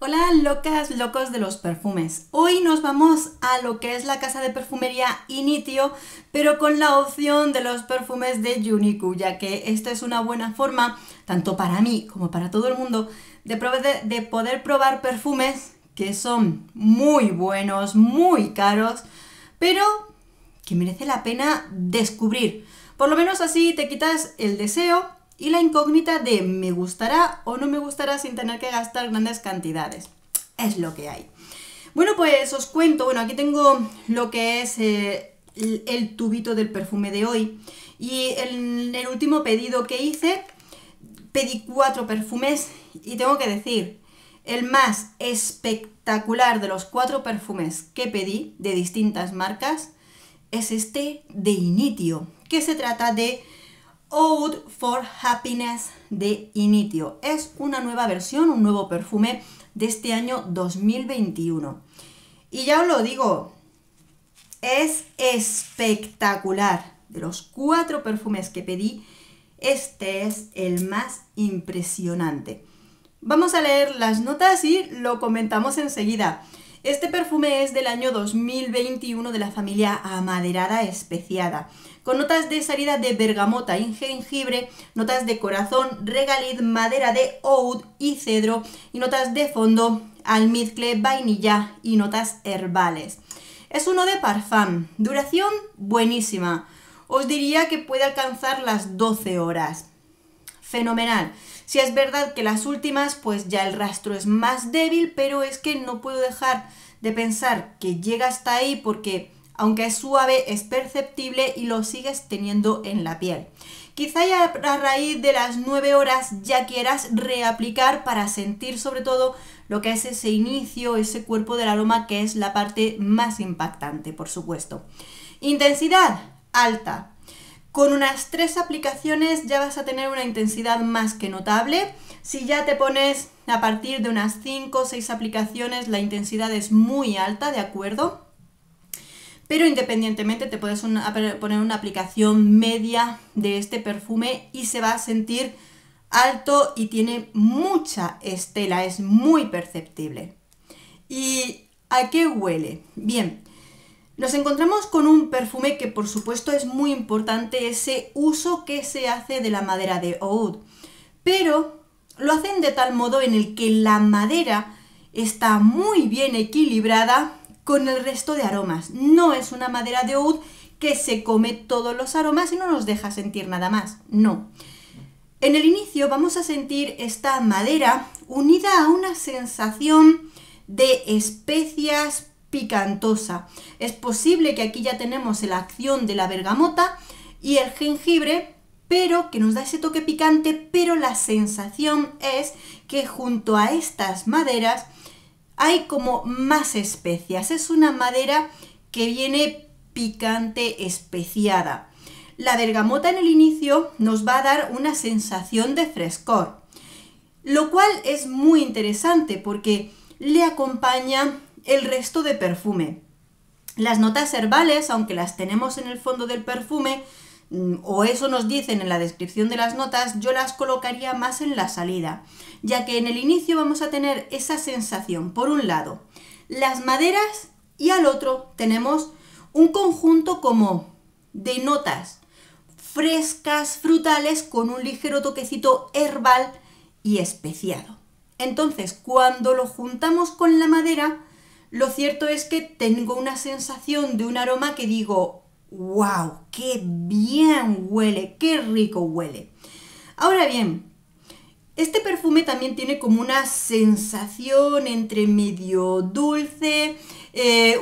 Hola locas, locos de los perfumes. Hoy nos vamos a lo que es la casa de perfumería Initio, pero con la opción de los perfumes de Uniqlo, ya que esta es una buena forma, tanto para mí como para todo el mundo, de poder probar perfumes que son muy buenos, muy caros, pero que merece la pena descubrir. Por lo menos así te quitas el deseo y la incógnita de me gustará o no me gustará sin tener que gastar grandes cantidades. Es lo que hay. Bueno, pues os cuento, aquí tengo lo que es el tubito del perfume de hoy. Y en el último pedido que hice, pedí 4 perfumes y tengo que decir, el más espectacular de los 4 perfumes que pedí de distintas marcas es este de Initio, que se trata de Ode for Happiness de Initio. Es una nueva versión, un nuevo perfume de este año 2021. Y ya os lo digo, es espectacular. De los 4 perfumes que pedí, este es el más impresionante. Vamos a leer las notas y lo comentamos enseguida. Este perfume es del año 2021 de la familia amaderada especiada, con notas de salida de bergamota y jengibre, notas de corazón, regaliz, madera de oud y cedro, y notas de fondo, almizcle, vainilla y notas herbales. Es uno de parfum, duración buenísima. Os diría que puede alcanzar las 12 horas. Fenomenal. Si es verdad que las últimas, pues ya el rastro es más débil, pero es que no puedo dejar de pensar que llega hasta ahí porque, aunque es suave, es perceptible y lo sigues teniendo en la piel. Quizá ya a raíz de las 9 horas ya quieras reaplicar para sentir sobre todo lo que es ese inicio, ese cuerpo del aroma, que es la parte más impactante, por supuesto. Intensidad alta. Con unas 3 aplicaciones ya vas a tener una intensidad más que notable. Si ya te pones a partir de unas 5 o 6 aplicaciones, la intensidad es muy alta, ¿de acuerdo? Pero independientemente te puedes poner una aplicación media de este perfume y se va a sentir alto y tiene mucha estela, es muy perceptible. ¿Y a qué huele? Bien. Nos encontramos con un perfume que por supuesto es muy importante ese uso que se hace de la madera de oud, pero lo hacen de tal modo en el que la madera está muy bien equilibrada con el resto de aromas. No es una madera de oud que se come todos los aromas y no nos deja sentir nada más, no. En el inicio vamos a sentir esta madera unida a una sensación de especias picantosa. Es posible que aquí ya tenemos la acción de la bergamota y el jengibre, pero que nos da ese toque picante, pero la sensación es que junto a estas maderas hay como más especias. Es una madera que viene picante, especiada. La bergamota en el inicio nos va a dar una sensación de frescor, lo cual es muy interesante porque le acompaña el resto de perfume. Las notas herbales, aunque las tenemos en el fondo del perfume, o eso nos dicen en la descripción de las notas, yo las colocaría más en la salida, ya que en el inicio vamos a tener esa sensación, por un lado, las maderas, y al otro tenemos un conjunto como de notas frescas, frutales, con un ligero toquecito herbal y especiado. Entonces, cuando lo juntamos con la madera, lo cierto es que tengo una sensación de un aroma que digo, ¡wow! ¡Qué bien huele! ¡Qué rico huele! Ahora bien, este perfume también tiene como una sensación entre medio dulce,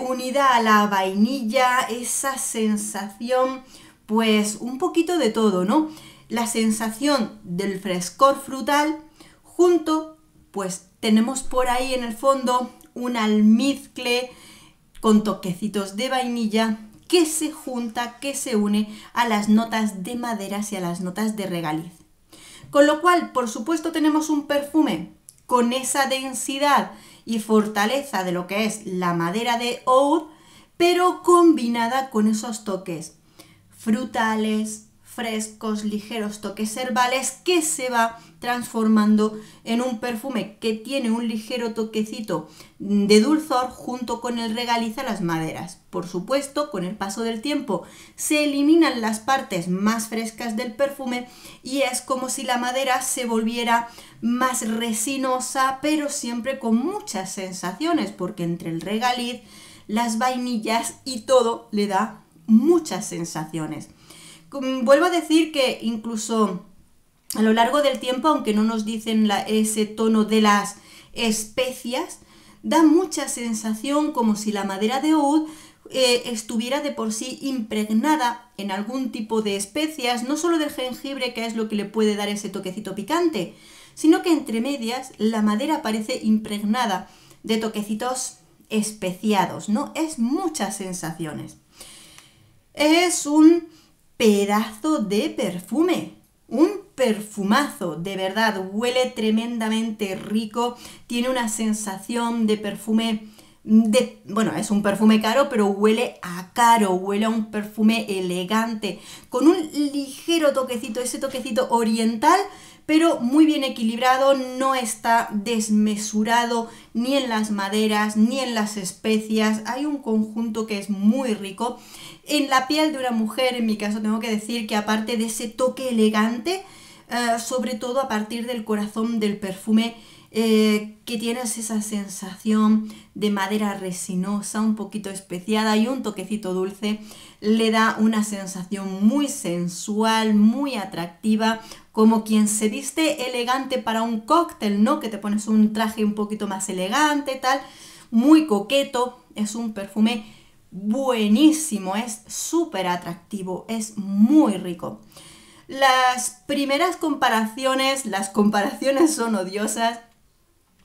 unida a la vainilla, esa sensación, pues un poquito de todo, ¿no? La sensación del frescor frutal, junto, pues tenemos por ahí en el fondo un almizcle con toquecitos de vainilla que se junta, que se une a las notas de maderas y a las notas de regaliz. Con lo cual, por supuesto, tenemos un perfume con esa densidad y fortaleza de lo que es la madera de oud, pero combinada con esos toques frutales, frescos, ligeros toques herbales que se va transformando en un perfume que tiene un ligero toquecito de dulzor junto con el regaliz a las maderas. Por supuesto, con el paso del tiempo se eliminan las partes más frescas del perfume y es como si la madera se volviera más resinosa, pero siempre con muchas sensaciones, porque entre el regaliz, las vainillas y todo le da muchas sensaciones. Vuelvo a decir que incluso a lo largo del tiempo, aunque no nos dicen ese tono de las especias, da mucha sensación como si la madera de oud estuviera de por sí impregnada en algún tipo de especias, no solo del jengibre, que es lo que le puede dar ese toquecito picante, sino que entre medias la madera parece impregnada de toquecitos especiados, ¿no? Es muchas sensaciones. Es un pedazo de perfume, un perfumazo, de verdad, huele tremendamente rico, tiene una sensación de perfume, bueno, es un perfume caro, pero huele a caro, huele a un perfume elegante, con un ligero toquecito, ese toquecito oriental, pero muy bien equilibrado, no está desmesurado ni en las maderas ni en las especias, hay un conjunto que es muy rico. En la piel de una mujer, en mi caso, tengo que decir que aparte de ese toque elegante, sobre todo a partir del corazón del perfume, que tienes esa sensación de madera resinosa, un poquito especiada y un toquecito dulce, le da una sensación muy sensual, muy atractiva, como quien se viste elegante para un cóctel, ¿no? Que te pones un traje un poquito más elegante, tal, muy coqueto. Es un perfume buenísimo, es súper atractivo, es muy rico. Las primeras comparaciones, las comparaciones son odiosas.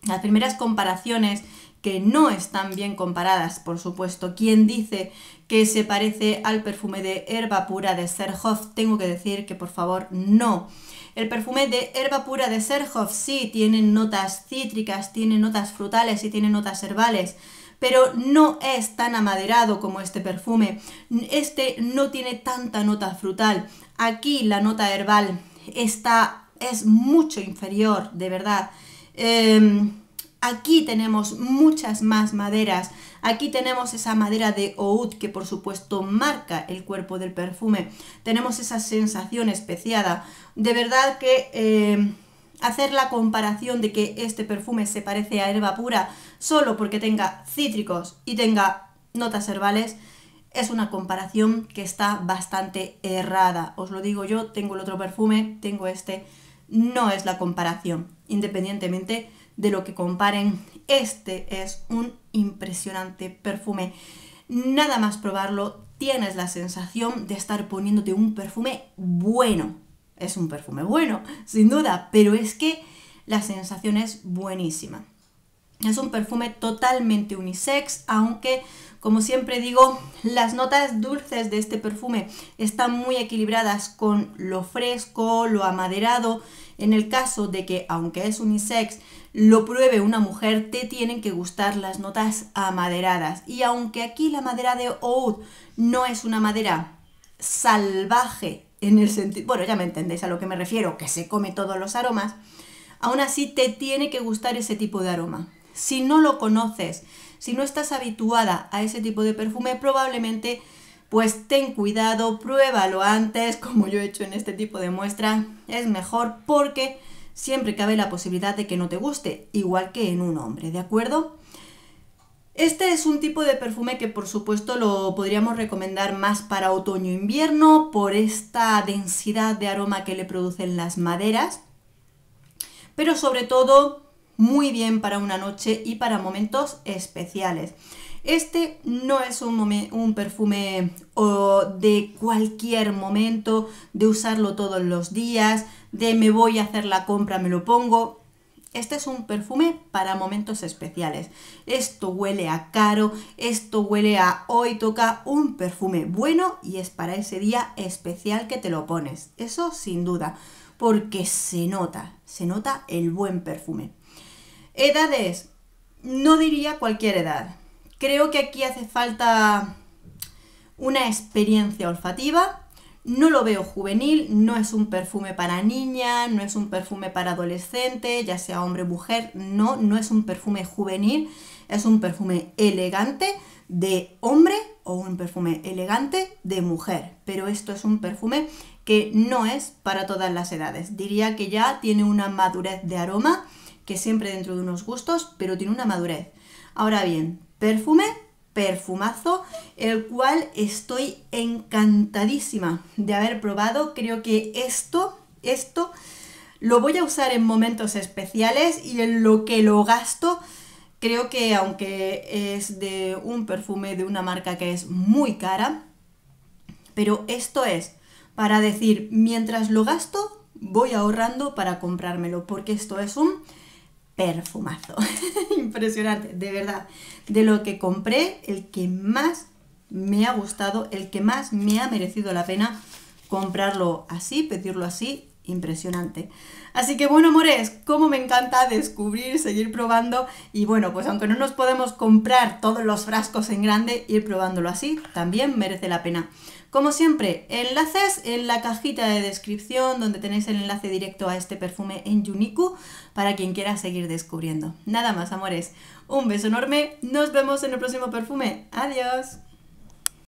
Las primeras comparaciones que no están bien comparadas, por supuesto. Quien dice que se parece al perfume de Herba Pura de Serhoff, tengo que decir que por favor no. El perfume de Herba Pura de Serhoff sí tiene notas cítricas, tiene notas frutales y tiene notas herbales, pero no es tan amaderado como este perfume. Este no tiene tanta nota frutal. Aquí la nota herbal es mucho inferior, de verdad. Aquí tenemos muchas más maderas. Aquí tenemos esa madera de oud que por supuesto marca el cuerpo del perfume. Tenemos esa sensación especiada. De verdad que hacer la comparación de que este perfume se parece a Herba Pura solo porque tenga cítricos y tenga notas herbales es una comparación que está bastante errada. Os lo digo yo, tengo el otro perfume, tengo este. No es la comparación, independientemente de lo que comparen. Este es un impresionante perfume. Nada más probarlo, tienes la sensación de estar poniéndote un perfume bueno. Es un perfume bueno, sin duda, pero es que la sensación es buenísima. Es un perfume totalmente unisex, aunque, como siempre digo, las notas dulces de este perfume están muy equilibradas con lo fresco, lo amaderado. En el caso de que, aunque es unisex, lo pruebe una mujer, te tienen que gustar las notas amaderadas. Y aunque aquí la madera de oud no es una madera salvaje, en el sentido, bueno, ya me entendéis a lo que me refiero, que se come todos los aromas, aún así te tiene que gustar ese tipo de aroma. Si no lo conoces, si no estás habituada a ese tipo de perfume, probablemente pues ten cuidado, pruébalo antes, como yo he hecho en este tipo de muestra, es mejor porque siempre cabe la posibilidad de que no te guste, igual que en un hombre, ¿de acuerdo? Este es un tipo de perfume que por supuesto lo podríamos recomendar más para otoño-invierno por esta densidad de aroma que le producen las maderas, pero sobre todo muy bien para una noche y para momentos especiales. Este no es un perfume de cualquier momento, de usarlo todos los días, de me voy a hacer la compra, me lo pongo. Este es un perfume para momentos especiales. Esto huele a caro, esto huele a hoy toca un perfume bueno y es para ese día especial que te lo pones. Eso sin duda, porque se nota el buen perfume. Edades, no diría cualquier edad. Creo que aquí hace falta una experiencia olfativa. No lo veo juvenil, no es un perfume para niña, no es un perfume para adolescente, ya sea hombre o mujer, no, no es un perfume juvenil, es un perfume elegante de hombre o un perfume elegante de mujer, pero esto es un perfume que no es para todas las edades. Diría que ya tiene una madurez de aroma, que siempre dentro de unos gustos, pero tiene una madurez. Ahora bien, perfumazo, el cual estoy encantadísima de haber probado. Creo que esto lo voy a usar en momentos especiales y en lo que lo gasto. Creo que aunque es de un perfume de una marca que es muy cara, pero esto es para decir, mientras lo gasto, voy ahorrando para comprármelo, porque esto es un perfumazo. Impresionante, de verdad. De lo que compré, el que más me ha gustado, el que más me ha merecido la pena comprarlo así, pedirlo así, impresionante. Así que bueno, amores, como me encanta descubrir, seguir probando y bueno, pues aunque no nos podemos comprar todos los frascos en grande, ir probándolo así también merece la pena. Como siempre, enlaces en la cajita de descripción donde tenéis el enlace directo a este perfume en Uniqlo para quien quiera seguir descubriendo. Nada más, amores, un beso enorme, nos vemos en el próximo perfume. Adiós.